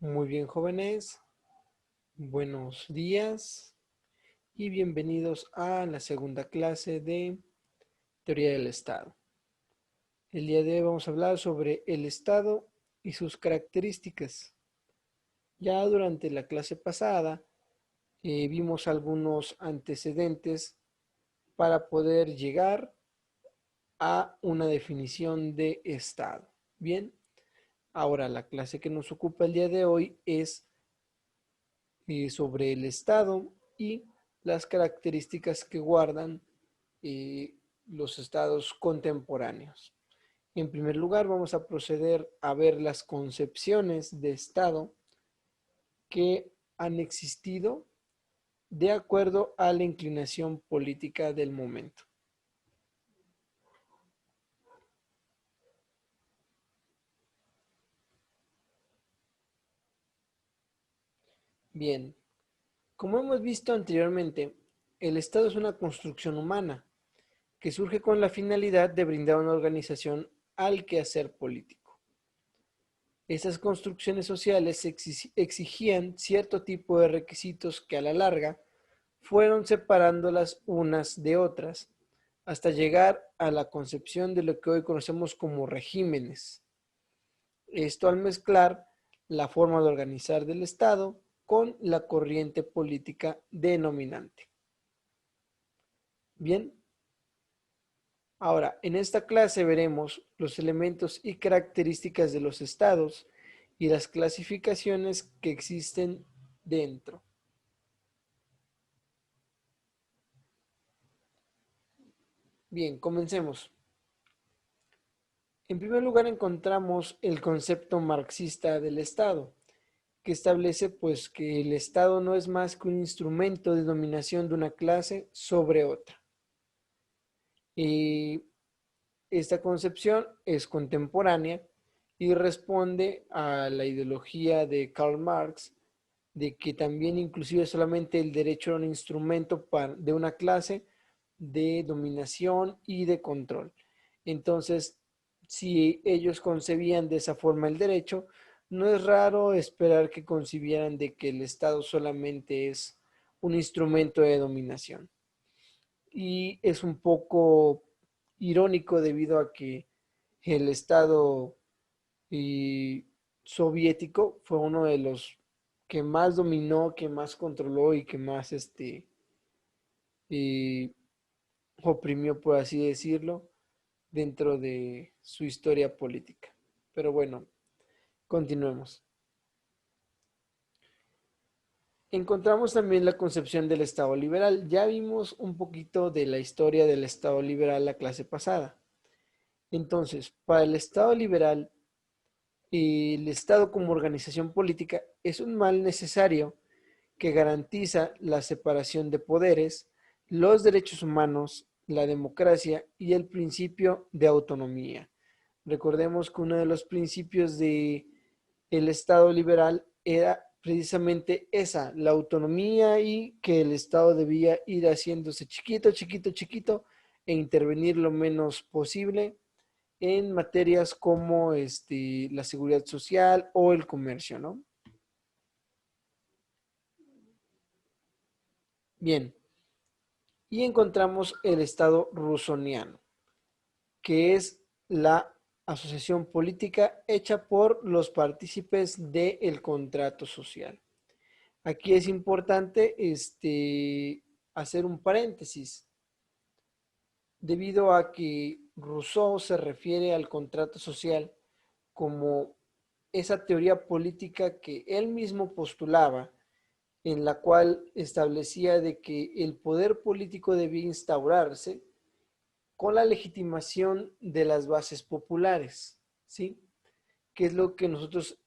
Muy bien, jóvenes, buenos días y bienvenidos a la segunda clase de Teoría del Estado. El día de hoy vamos a hablar sobre el Estado y sus características. Ya durante la clase pasada vimos algunos antecedentes para poder llegar a una definición de Estado. Bien, ahora la clase que nos ocupa el día de hoy es sobre el Estado y las características que guardan eh, los estados contemporáneos. En primer lugar, vamos a proceder a ver las concepciones de Estado que han existido de acuerdo a la inclinación política del momento. Bien, como hemos visto anteriormente, el Estado es una construcción humana que surge con la finalidad de brindar una organización al quehacer político. Estas construcciones sociales exigían cierto tipo de requisitos que a la larga fueron separándolas unas de otras, hasta llegar a la concepción de lo que hoy conocemos como regímenes. Esto al mezclar la forma de organizar del Estado con la corriente política denominante. Bien, ahora en esta clase veremos los elementos y características de los estados y las clasificaciones que existen dentro. Bien, comencemos. En primer lugar encontramos el concepto marxista del Estado, que establece pues que el Estado no es más que un instrumento de dominación de una clase sobre otra. Y esta concepción es contemporánea y responde a la ideología de Karl Marx de que también inclusive solamente el derecho era un instrumento de una clase de dominación y de control. Entonces, si ellos concebían de esa forma el derecho, no es raro esperar que concibieran de que el Estado solamente es un instrumento de dominación. Y es un poco irónico debido a que el Estado y soviético fue uno de los que más dominó, que más controló y que más eh, oprimió, por así decirlo, dentro de su historia política. Pero bueno, continuemos. Encontramos también la concepción del Estado liberal. Ya vimos un poquito de la historia del Estado liberal la clase pasada. Entonces, para el Estado liberal, el Estado como organización política es un mal necesario que garantiza la separación de poderes, los derechos humanos, la democracia y el principio de autonomía. Recordemos que uno de los principios de el Estado liberal era precisamente esa, la autonomía y que el Estado debía ir haciéndose chiquito, chiquito, chiquito e intervenir lo menos posible en materias como la seguridad social o el comercio, ¿no? Bien, y encontramos el Estado rusoniano, que es la asociación política hecha por los partícipes del contrato social. Aquí es importante hacer un paréntesis, debido a que Rousseau se refiere al contrato social como esa teoría política que él mismo postulaba, en la cual establecía de que el poder político debía instaurarse con la legitimación de las bases populares, ¿sí? Que es lo que nosotros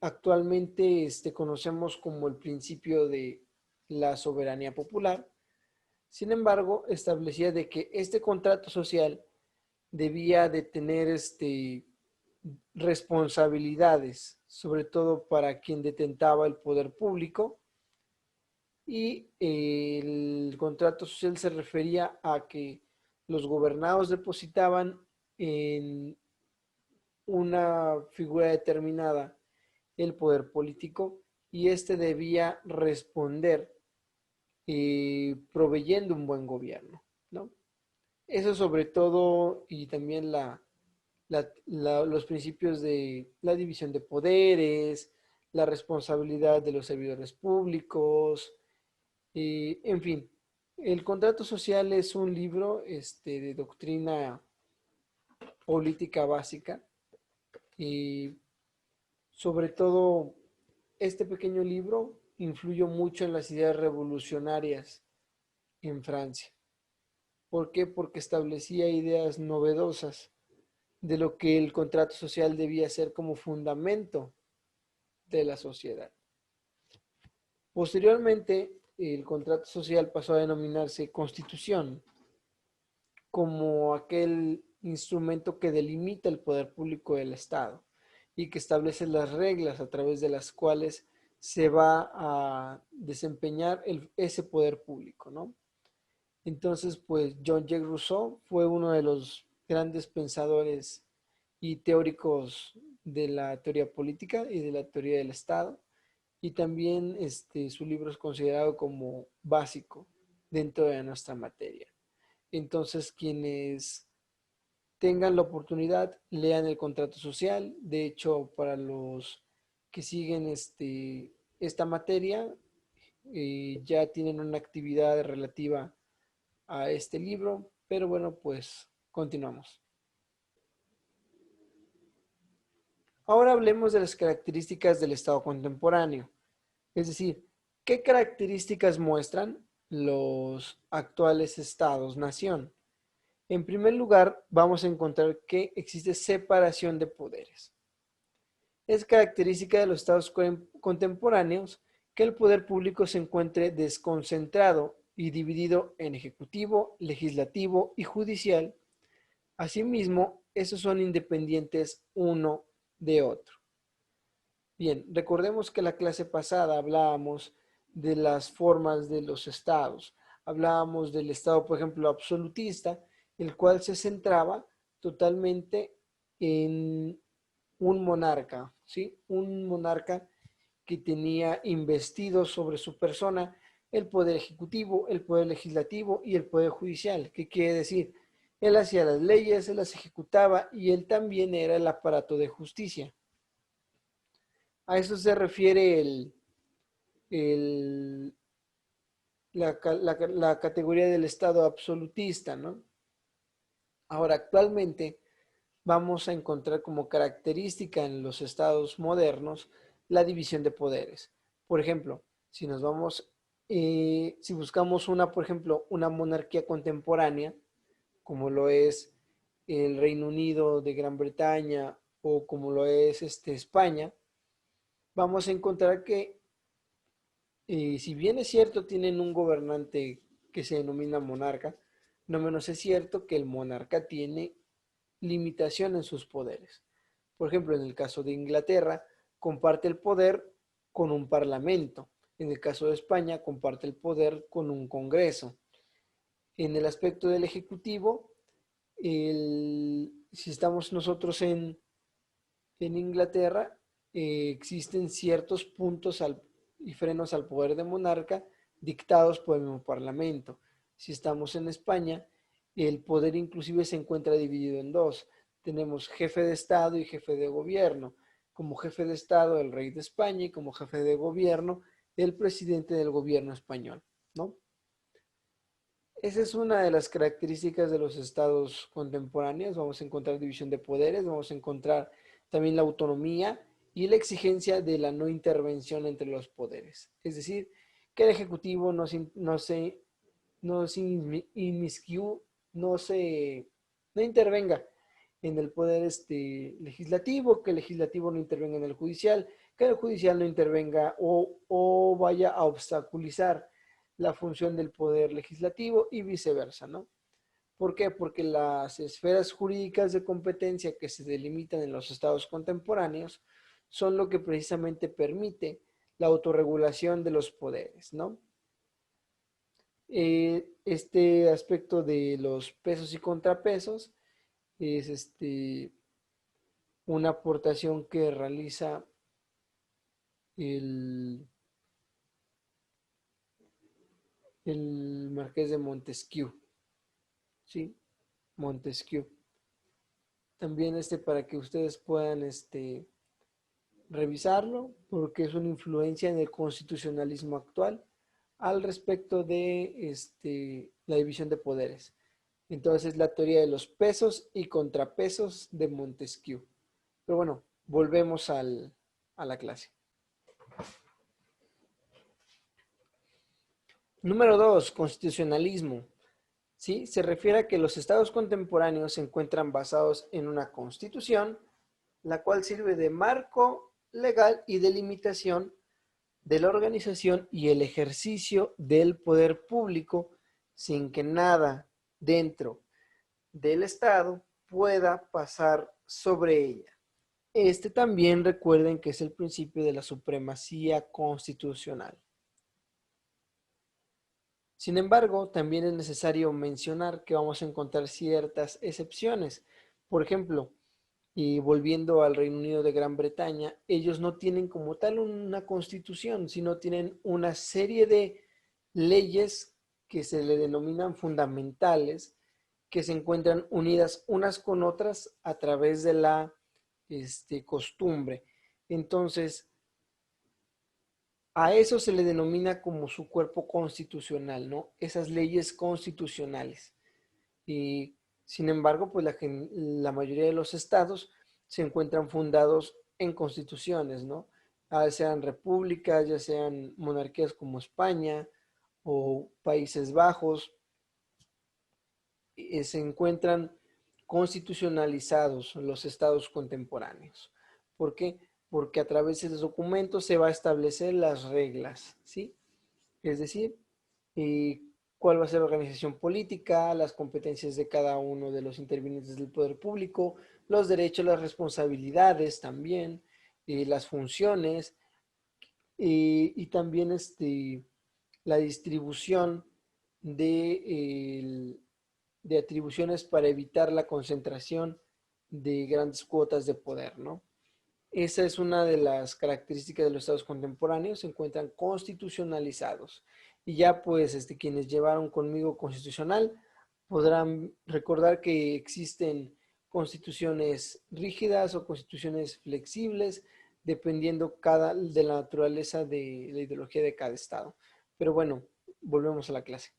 actualmente conocemos como el principio de la soberanía popular. Sin embargo, establecía de que este contrato social debía de tener responsabilidades, sobre todo para quien detentaba el poder público, y el contrato social se refería a que los gobernados depositaban en una figura determinada el poder político y éste debía responder proveyendo un buen gobierno, ¿no? Eso sobre todo y también los principios de la división de poderes, la responsabilidad de los servidores públicos, en fin. El contrato social es un libro de doctrina política básica y sobre todo este pequeño libro influyó mucho en las ideas revolucionarias en Francia. ¿Por qué? Porque establecía ideas novedosas de lo que el contrato social debía ser como fundamento de la sociedad. Posteriormente, el contrato social pasó a denominarse constitución, como aquel instrumento que delimita el poder público del Estado y que establece las reglas a través de las cuales se va a desempeñar ese poder público, ¿no? Entonces, pues Jean-Jacques Rousseau fue uno de los grandes pensadores y teóricos de la teoría política y de la teoría del Estado, y también su libro es considerado como básico dentro de nuestra materia. Entonces, quienes tengan la oportunidad, lean el contrato social. De hecho, para los que siguen esta materia, ya tienen una actividad relativa a este libro, pero bueno, pues continuamos. Ahora hablemos de las características del Estado contemporáneo, es decir, ¿qué características muestran los actuales estados-nación? En primer lugar, vamos a encontrar que existe separación de poderes. Es característica de los estados contemporáneos que el poder público se encuentre desconcentrado y dividido en ejecutivo, legislativo y judicial. Asimismo, esos son independientes uno de otro. Bien, recordemos que la clase pasada hablábamos de las formas de los estados. Hablábamos del estado, por ejemplo, absolutista, el cual se centraba totalmente en un monarca, ¿sí? Un monarca que tenía investido sobre su persona el poder ejecutivo, el poder legislativo y el poder judicial. ¿Qué quiere decir? Él hacía las leyes, él las ejecutaba y él también era el aparato de justicia. A eso se refiere el, la categoría del Estado absolutista, ¿no? Ahora, actualmente vamos a encontrar como característica en los estados modernos la división de poderes. Por ejemplo, si nos vamos, si buscamos por ejemplo, una monarquía contemporánea, como lo es el Reino Unido de Gran Bretaña o como lo es España, vamos a encontrar que si bien es cierto, tienen un gobernante que se denomina monarca, no menos es cierto que el monarca tiene limitación en sus poderes. Por ejemplo, en el caso de Inglaterra, comparte el poder con un parlamento. En el caso de España, comparte el poder con un congreso. En el aspecto del ejecutivo, si estamos nosotros en Inglaterra, existen ciertos puntos y frenos al poder de monarca dictados por el mismo parlamento. Si estamos en España, el poder inclusive se encuentra dividido en dos. Tenemos jefe de Estado y jefe de gobierno. Como jefe de Estado, el rey de España, y como jefe de gobierno, el presidente del gobierno español, ¿no? Esa es una de las características de los estados contemporáneos. Vamos a encontrar división de poderes, vamos a encontrar también la autonomía y la exigencia de la no intervención entre los poderes. Es decir, que el Ejecutivo no se no intervenga en el poder legislativo, que el legislativo no intervenga en el judicial, que el judicial no intervenga o vaya a obstaculizar la función del poder legislativo y viceversa, ¿no? ¿Por qué? Porque las esferas jurídicas de competencia que se delimitan en los estados contemporáneos son lo que precisamente permite la autorregulación de los poderes, ¿no? Este aspecto de los pesos y contrapesos es una aportación que realiza el, el Marqués de Montesquieu, ¿sí? Montesquieu. También para que ustedes puedan revisarlo, porque es una influencia en el constitucionalismo actual al respecto de la división de poderes. Entonces, la teoría de los pesos y contrapesos de Montesquieu. Pero bueno, volvemos a la clase. Número 2, constitucionalismo. ¿Sí? Se refiere a que los estados contemporáneos se encuentran basados en una constitución, la cual sirve de marco legal y de limitación de la organización y el ejercicio del poder público sin que nada dentro del Estado pueda pasar sobre ella. También recuerden que es el principio de la supremacía constitucional. Sin embargo, también es necesario mencionar que vamos a encontrar ciertas excepciones. Por ejemplo, y volviendo al Reino Unido de Gran Bretaña, ellos no tienen como tal una constitución, sino tienen una serie de leyes que se le denominan fundamentales, que se encuentran unidas unas con otras a través de la costumbre. Entonces, a eso se le denomina como su cuerpo constitucional, ¿no? Esas leyes constitucionales. Y sin embargo, pues la mayoría de los estados se encuentran fundados en constituciones, ¿no? Ya sean repúblicas, ya sean monarquías como España o Países Bajos, se encuentran constitucionalizados los estados contemporáneos. ¿Por qué? Porque a través de los documentos se va a establecer las reglas, ¿sí? Es decir, cuál va a ser la organización política, las competencias de cada uno de los intervinientes del poder público, los derechos, las responsabilidades también, las funciones y también la distribución de, de atribuciones para evitar la concentración de grandes cuotas de poder, ¿no? Esa es una de las características de los estados contemporáneos, se encuentran constitucionalizados. Y ya pues quienes llevaron conmigo constitucional podrán recordar que existen constituciones rígidas o constituciones flexibles, dependiendo de la naturaleza de la ideología de cada estado. Pero bueno, volvemos a la clase.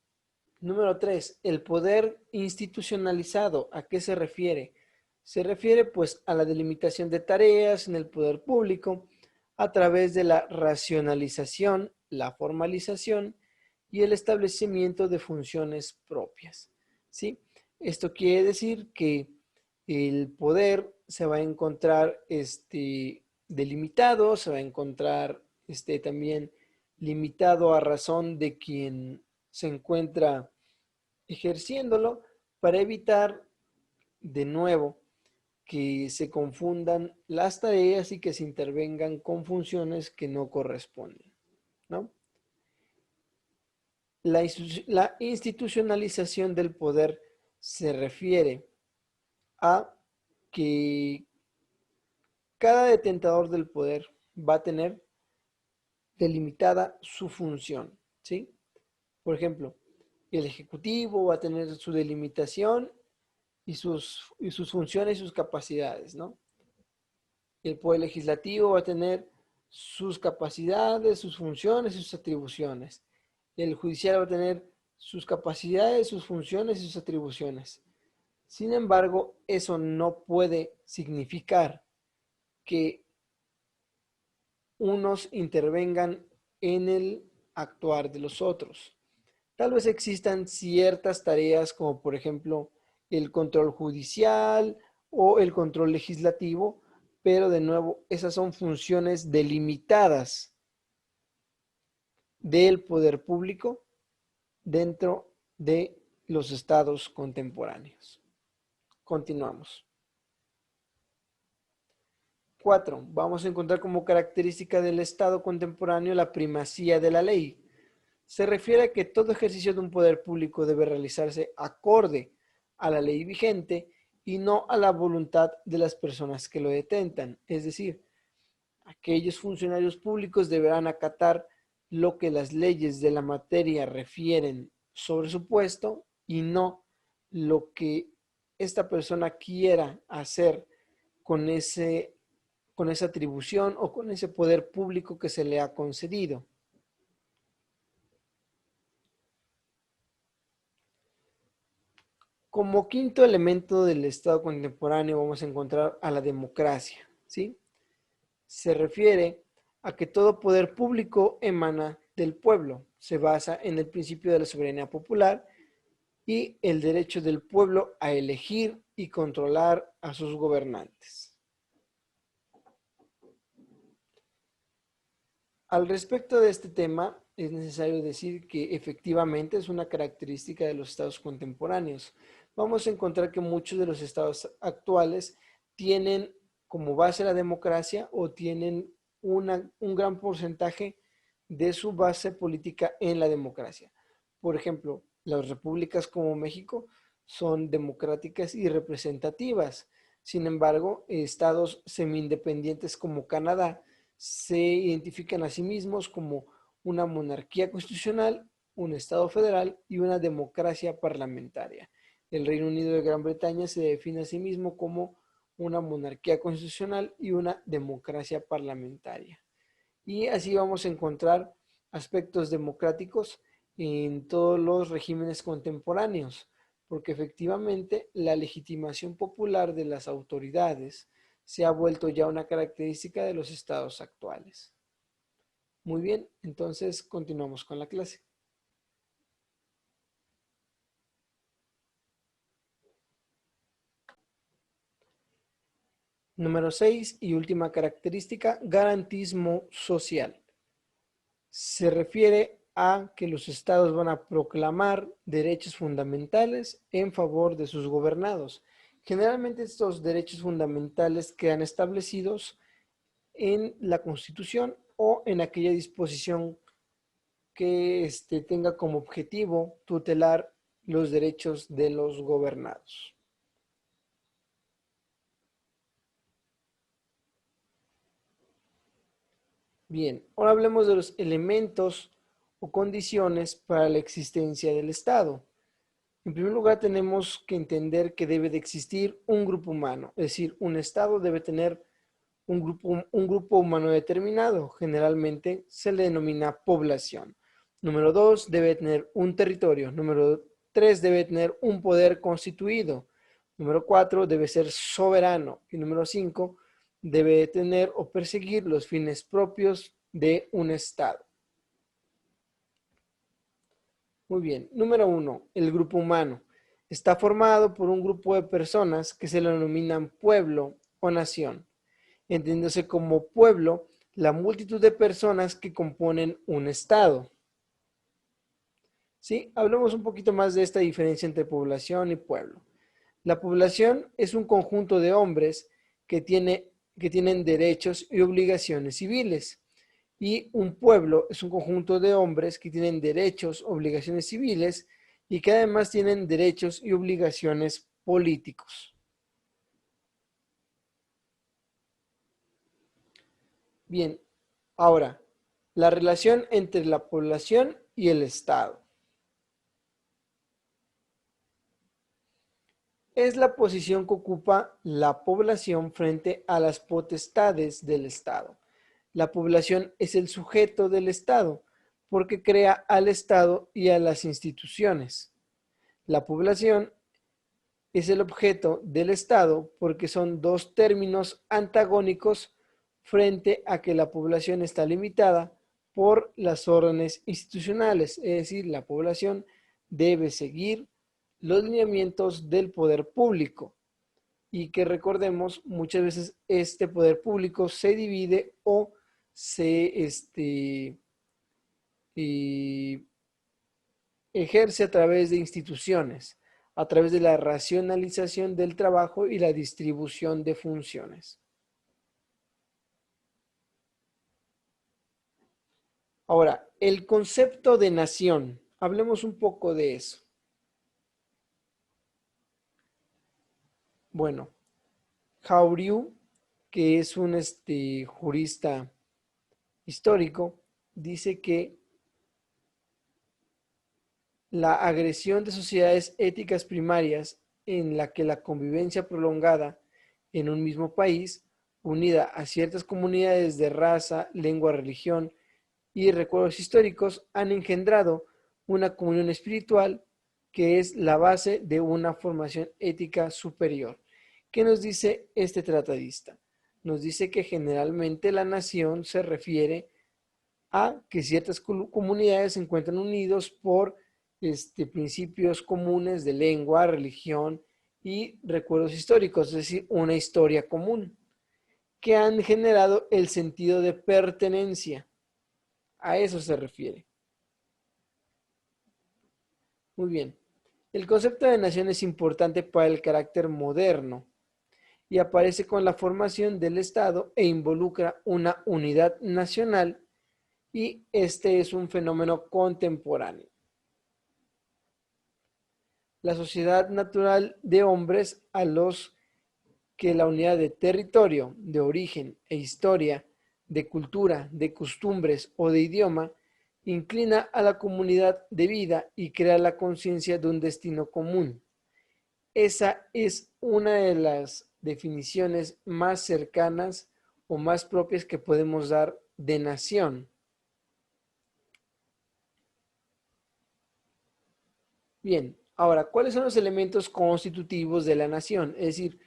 Número 3, el poder institucionalizado. ¿A qué se refiere? Se refiere pues a la delimitación de tareas en el poder público a través de la racionalización, la formalización y el establecimiento de funciones propias. ¿Sí? Esto quiere decir que el poder se va a encontrar delimitado, se va a encontrar también limitado a razón de quien se encuentra ejerciéndolo para evitar de nuevo que se confundan las tareas y que se intervengan con funciones que no corresponden, ¿no? La institucionalización del poder se refiere a que cada detentador del poder va a tener delimitada su función, ¿sí? Por ejemplo, el ejecutivo va a tener su delimitación y sus funciones y sus capacidades, ¿no? El poder legislativo va a tener sus capacidades, sus funciones y sus atribuciones. El judicial va a tener sus capacidades, sus funciones y sus atribuciones. Sin embargo, eso no puede significar que unos intervengan en el actuar de los otros. Tal vez existan ciertas tareas como por ejemplo el control judicial o el control legislativo, pero de nuevo esas son funciones delimitadas del poder público dentro de los estados contemporáneos. Continuamos. 4. Vamos a encontrar como característica del estado contemporáneo la primacía de la ley. Se refiere a que todo ejercicio de un poder público debe realizarse acorde a la ley vigente y no a la voluntad de las personas que lo detentan. Es decir, Aquellos funcionarios públicos deberán acatar lo que las leyes de la materia refieren sobre su puesto y no lo que esta persona quiera hacer con con esa atribución o con ese poder público que se le ha concedido. Como quinto elemento del Estado contemporáneo vamos a encontrar a la democracia, ¿sí? Se refiere a que todo poder público emana del pueblo, se basa en el principio de la soberanía popular y el derecho del pueblo a elegir y controlar a sus gobernantes. Al respecto de este tema, es necesario decir que efectivamente es una característica de los estados contemporáneos. Vamos a encontrar que muchos de los estados actuales tienen como base la democracia o tienen un gran porcentaje de su base política en la democracia. Por ejemplo, las repúblicas como México son democráticas y representativas. Sin embargo, estados semi-independientes como Canadá se identifican a sí mismos como una monarquía constitucional, un Estado federal y una democracia parlamentaria. El Reino Unido de Gran Bretaña se define a sí mismo como una monarquía constitucional y una democracia parlamentaria. Y así vamos a encontrar aspectos democráticos en todos los regímenes contemporáneos, porque efectivamente la legitimación popular de las autoridades se ha vuelto ya una característica de los estados actuales. Muy bien, entonces continuamos con la clase. Número 6 y última característica, garantismo social. Se refiere a que los estados van a proclamar derechos fundamentales en favor de sus gobernados. Generalmente estos derechos fundamentales quedan establecidos en la Constitución o en aquella disposición que tenga como objetivo tutelar los derechos de los gobernados. Bien, ahora hablemos de los elementos o condiciones para la existencia del Estado. En primer lugar, tenemos que entender que debe de existir un grupo humano, es decir, un Estado debe tener un grupo humano determinado, generalmente se le denomina población. Número 2, debe tener un territorio. Número 3, debe tener un poder constituido. Número 4, debe ser soberano. Y número 5, debe tener o perseguir los fines propios de un Estado. Muy bien. Número 1, el grupo humano. Está formado por un grupo de personas que se le denominan pueblo o nación, entendiéndose como pueblo la multitud de personas que componen un estado. ¿Sí? Hablemos un poquito más de esta diferencia entre población y pueblo. La población es un conjunto de hombres que tienen derechos y obligaciones civiles. Y un pueblo es un conjunto de hombres que tienen derechos, obligaciones civiles y que además tienen derechos y obligaciones políticos. Bien, ahora, la relación entre la población y el Estado. Es la posición que ocupa la población frente a las potestades del Estado. La población es el sujeto del Estado porque crea al Estado y a las instituciones. La población es el objeto del Estado porque son dos términos antagónicos frente a que la población está limitada por las órdenes institucionales, es decir, la población debe seguir los lineamientos del poder público y que recordemos muchas veces este poder público se divide o se ejerce a través de instituciones, a través de la racionalización del trabajo y la distribución de funciones. Ahora, el concepto de nación, hablemos un poco de eso. Bueno, Haoriu, que es un jurista histórico, dice que la agresión de sociedades éticas primarias en la que la convivencia prolongada en un mismo país, unida a ciertas comunidades de raza, lengua, religión y recuerdos históricos, han engendrado una comunión espiritual que es la base de una formación ética superior. ¿Qué nos dice este tratadista? Nos dice que generalmente la nación se refiere a que ciertas comunidades se encuentran unidos por principios comunes de lengua, religión y recuerdos históricos, es decir, una historia común, que han generado el sentido de pertenencia. A eso se refiere. Muy bien. El concepto de nación es importante para el carácter moderno y aparece con la formación del Estado e involucra una unidad nacional, y este es un fenómeno contemporáneo. La sociedad natural de hombres a los que la unidad de territorio, de origen e historia, de cultura, de costumbres o de idioma, inclina a la comunidad de vida y crea la conciencia de un destino común. Esa es una de las definiciones más cercanas o más propias que podemos dar de nación. Bien, ahora, ¿cuáles son los elementos constitutivos de la nación? Es decir,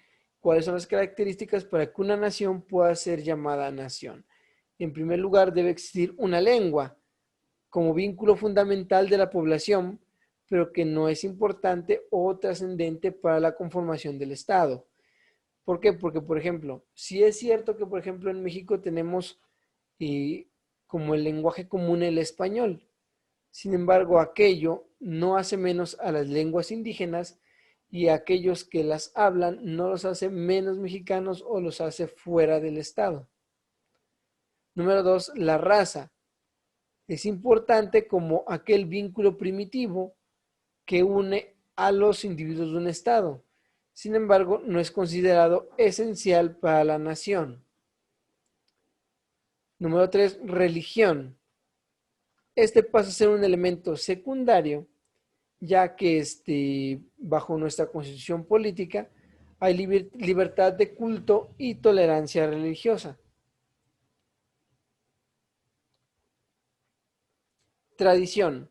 ¿cuáles son las características para que una nación pueda ser llamada nación? En primer lugar, debe existir una lengua como vínculo fundamental de la población, pero que no es importante o trascendente para la conformación del Estado. ¿Por qué? Porque, por ejemplo, si es cierto que, por ejemplo, en México tenemos como el lenguaje común el español. Sin embargo, aquello no hace menos a las lenguas indígenas, y a aquellos que las hablan no los hace menos mexicanos o los hace fuera del Estado. Número 2, la raza. Es importante como aquel vínculo primitivo que une a los individuos de un Estado. Sin embargo, no es considerado esencial para la nación. Número 3, religión. Este pasa a ser un elemento secundario, ya que bajo nuestra constitución política hay libertad de culto y tolerancia religiosa. Tradición.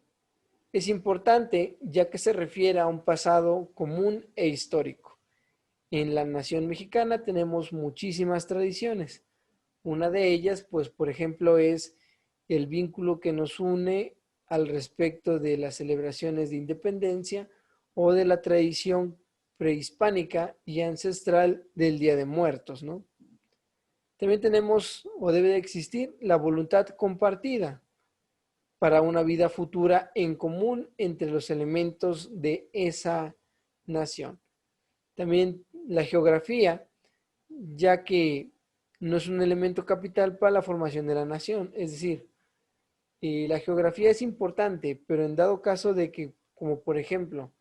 Es importante ya que se refiere a un pasado común e histórico. En la nación mexicana tenemos muchísimas tradiciones. Una de ellas, pues, por ejemplo, es el vínculo que nos une al respecto de las celebraciones de independencia o de la tradición prehispánica y ancestral del Día de Muertos, ¿no? También tenemos, o debe de existir, la voluntad compartida para una vida futura en común entre los elementos de esa nación. También la geografía, ya que no es un elemento capital para la formación de la nación. Es decir, la geografía es importante, pero en dado caso de que, como por ejemplo,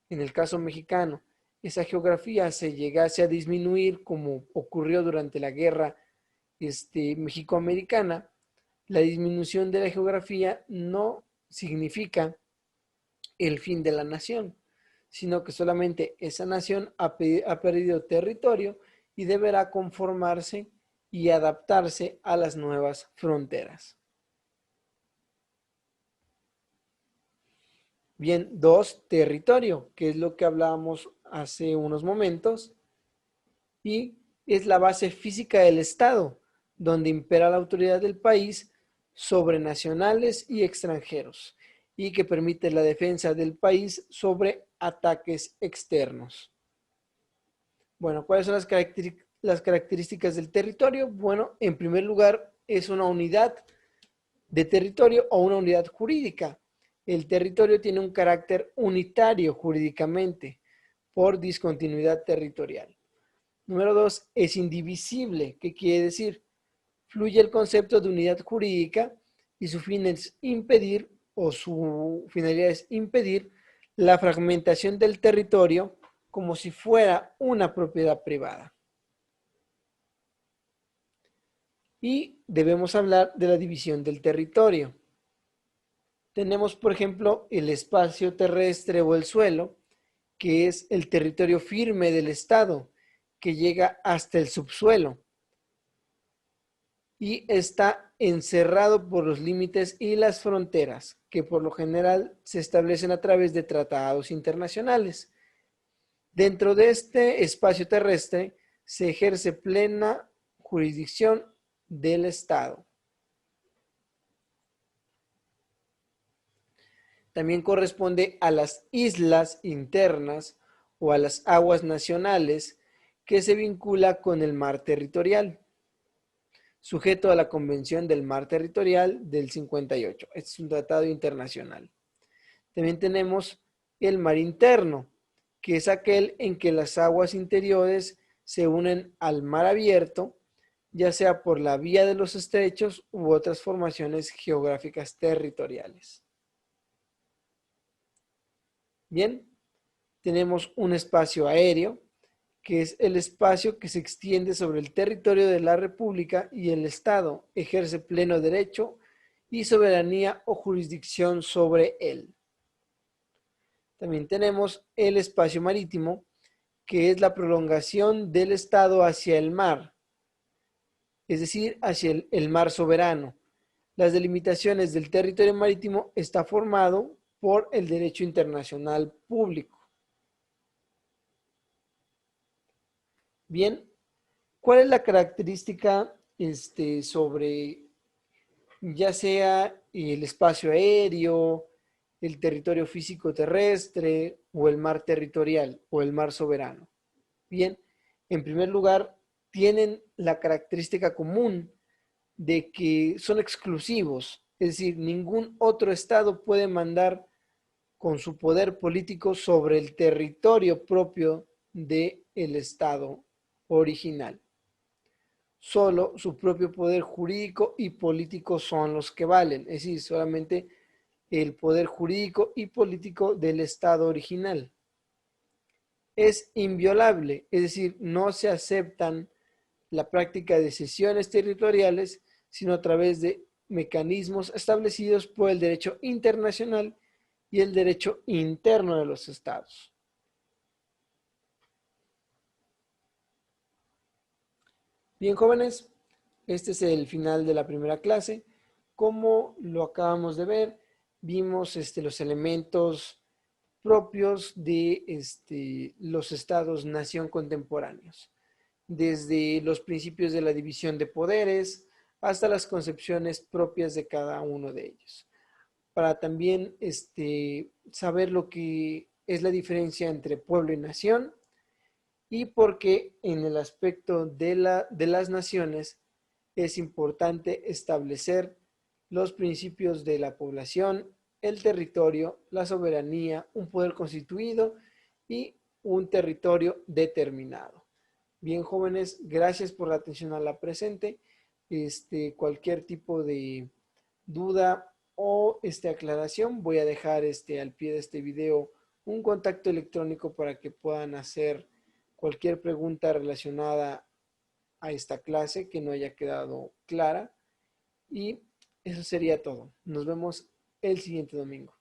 en el caso mexicano, esa geografía se llegase a disminuir, como ocurrió durante la guerra mexicoamericana, la disminución de la geografía no significa el fin de la nación, sino que solamente esa nación ha perdido territorio y deberá conformarse y adaptarse a las nuevas fronteras. Bien, 2, territorio, que es lo que hablábamos hace unos momentos, y es la base física del Estado, donde impera la autoridad del país sobre nacionales y extranjeros, y que permite la defensa del país sobre ataques externos. Bueno, ¿cuáles son las características del territorio? Bueno, en primer lugar, es una unidad de territorio o una unidad jurídica. El territorio tiene un carácter unitario jurídicamente por discontinuidad territorial. Número 2, es indivisible. ¿Qué quiere decir? Fluye el concepto de unidad jurídica y su fin es impedir, o su finalidad es impedir, la fragmentación del territorio como si fuera una propiedad privada. Y debemos hablar de la división del territorio. Tenemos, por ejemplo, el espacio terrestre o el suelo, que es el territorio firme del Estado, que llega hasta el subsuelo y está encerrado por los límites y las fronteras, que por lo general se establecen a través de tratados internacionales. Dentro de este espacio terrestre se ejerce plena jurisdicción del Estado. También corresponde a las islas internas o a las aguas nacionales que se vincula con el mar territorial, sujeto a la Convención del Mar Territorial del 58. Este es un tratado internacional. También tenemos el mar interno, que es aquel en que las aguas interiores se unen al mar abierto, ya sea por la vía de los estrechos u otras formaciones geográficas territoriales. Bien, tenemos un espacio aéreo, que es el espacio que se extiende sobre el territorio de la República y el Estado ejerce pleno derecho y soberanía o jurisdicción sobre él. También tenemos el espacio marítimo, que es la prolongación del Estado hacia el mar, es decir, hacia el mar soberano. Las delimitaciones del territorio marítimo está formado por el derecho internacional público. Bien, ¿cuál es la característica sobre ya sea el espacio aéreo, el territorio físico terrestre o el mar territorial o el mar soberano? Bien, en primer lugar, tienen la característica común de que son exclusivos, es decir, ningún otro estado puede mandar con su poder político sobre el territorio propio del estado original. Solo su propio poder jurídico y político son los que valen, es decir, solamente el poder jurídico y político del estado original. Es inviolable, es decir, no se aceptan la práctica de cesiones territoriales, sino a través de mecanismos establecidos por el derecho internacional y el derecho interno de los estados. Bien, jóvenes, este es el final de la primera clase. Como lo acabamos de ver, vimos los elementos propios de los estados-nación contemporáneos, desde los principios de la división de poderes hasta las concepciones propias de cada uno de ellos, para también saber lo que es la diferencia entre pueblo y nación y por qué en el aspecto de las naciones es importante establecer los principios de la población, el territorio, la soberanía, un poder constituido y un territorio determinado. Bien, jóvenes, gracias por la atención a la presente. Cualquier tipo de duda o aclaración, voy a dejar al pie de este video un contacto electrónico para que puedan hacer cualquier pregunta relacionada a esta clase que no haya quedado clara. Y eso sería todo. Nos vemos el siguiente domingo.